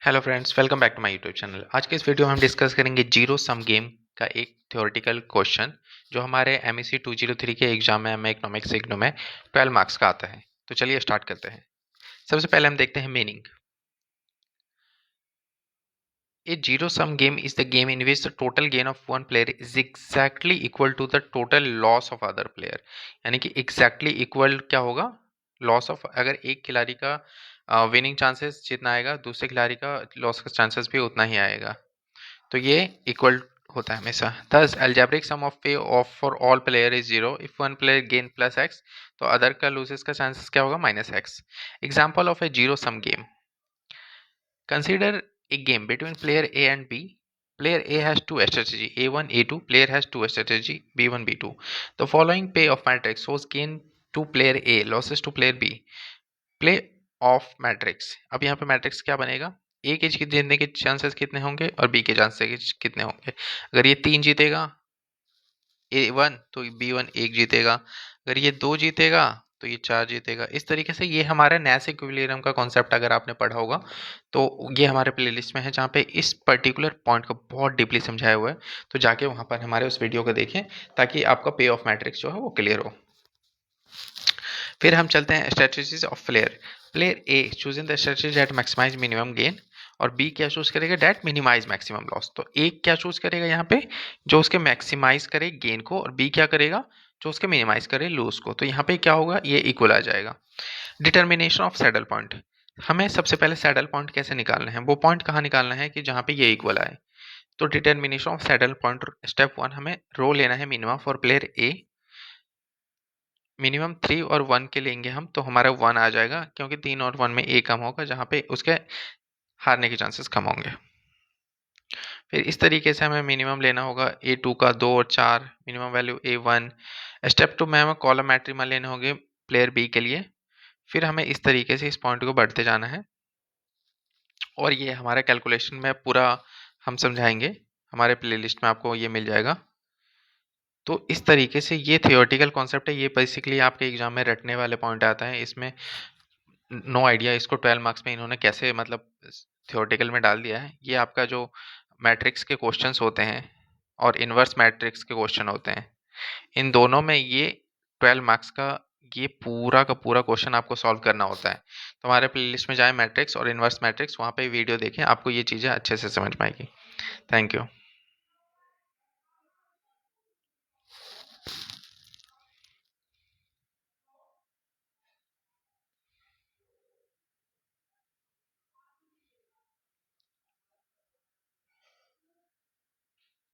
Hello friends, welcome back to my YouTube channel. आज के इस वीडियो में हम डिस्कस करेंगे जीरो सम गेम का एक थ्योरेटिकल क्वेश्चन जो हमारे MEC 203 के एग्जाम में इकोनॉमिक्स इग्नू में 12 मार्क्स का आता है। तो चलिए स्टार्ट करते हैं। सबसे पहले हम देखते हैं meaning. A zero sum game is the game in which the total gain of one player is exactly equal to the total loss of other player। यानी कि exactly equal क्या होगा? लॉस ऑफ, अगर एक खिलाड़ी का विनिंग चांसेस जितना आएगा, दूसरे खिलाड़ी का लॉस का चांसेस भी उतना ही आएगा। तो ये इक्वल होता है हमेशा। thus algebraic sum of pay off for all player is zero if one player gain plus x, तो अदर का लूजेस का चांसेस क्या होगा? Minus x. Example of A zero sum game. Consider a game between player A and B. Player A has two strategy A1, A2. Player has two strategy B1, B2. The following pay of matrix shows gain to player A, losses to player B. Play of matrix. अब यहाँ पे matrix क्या बनेगा? ए के जीतने के chances कितने होंगे और बी के चांसेस कितने होंगे? अगर ये 3 जीतेगा A1 तो B1 1 जीतेगा, अगर ये 2 जीतेगा तो ये 4 जीतेगा। इस तरीके से ये हमारा नैश इक्विलिब्रियम का कॉन्सेप्ट अगर आपने पढ़ा होगा तो ये हमारे प्लेलिस्ट में है, जहाँ पे इस पर्टिकुलर पॉइंट को बहुत डीपली समझाया हुआ है। तो जाके वहाँ पर हमारे उस वीडियो को देखें ताकि आपका पे ऑफ मैट्रिक्स जो है वो क्लियर हो। फिर हम चलते हैं strategies of player. Player A choosing the strategy that maximise minimum gain, और बी क्या चूज करेगा? That minimise maximum loss. तो ए क्या चूज करेगा यहाँ पे? जो उसके मैक्सिमाइज करे गेन को, और बी क्या करेगा? जो उसके मिनिमाइज करे लूज को। तो यहाँ पे क्या होगा? ये इक्वल आ जाएगा। Determination of saddle point. हमें सबसे पहले सैडल पॉइंट कैसे निकालना है? वो पॉइंट कहाँ निकालना है कि जहाँ पे ये इक्वल आए। तो determination of saddle point step 1, हमें रो लेना है minimum for player A. Minimum 3 और 1 के लेंगे हम, तो हमारा 1 आ जाएगा, क्योंकि 3 और 1 में ए कम होगा, जहाँ पे उसके हारने के चांसेस कम होंगे। फिर इस तरीके से हमें मिनिमम लेना होगा A2 का 2 और 4, मिनिमम वैल्यू A1। स्टेप 2 में हमें कॉलम मैट्रिमा लेने होंगे प्लेयर बी के लिए। फिर हमें इस तरीके से इस पॉइंट को बढ़ते जाना है, और ये हमारे कैलकुलेशन में पूरा हम समझाएंगे, हमारे प्लेलिस्ट में आपको ये मिल जाएगा। तो इस तरीके से ये थियोरेटिकल कॉन्सेप्ट है, ये बेसिकली आपके एग्जाम में रटने वाले पॉइंट आता है। इसमें नो आइडिया इसको 12 मार्क्स में इन्होंने कैसे मतलब थियोरेटिकल में डाल दिया है। ये आपका जो मैट्रिक्स के क्वेश्चंस होते हैं और इन्वर्स मैट्रिक्स के क्वेश्चन होते हैं, इन दोनों में ये 12 मार्क्स का ये पूरा का पूरा क्वेश्चन आपको सॉल्व करना होता है। तो हमारे प्लेलिस्ट में जाए मैट्रिक्स और इन्वर्स मैट्रिक्स, वहाँ पे वीडियो देखें, आपको ये चीज़ें अच्छे से समझ में आएगी। Thank you.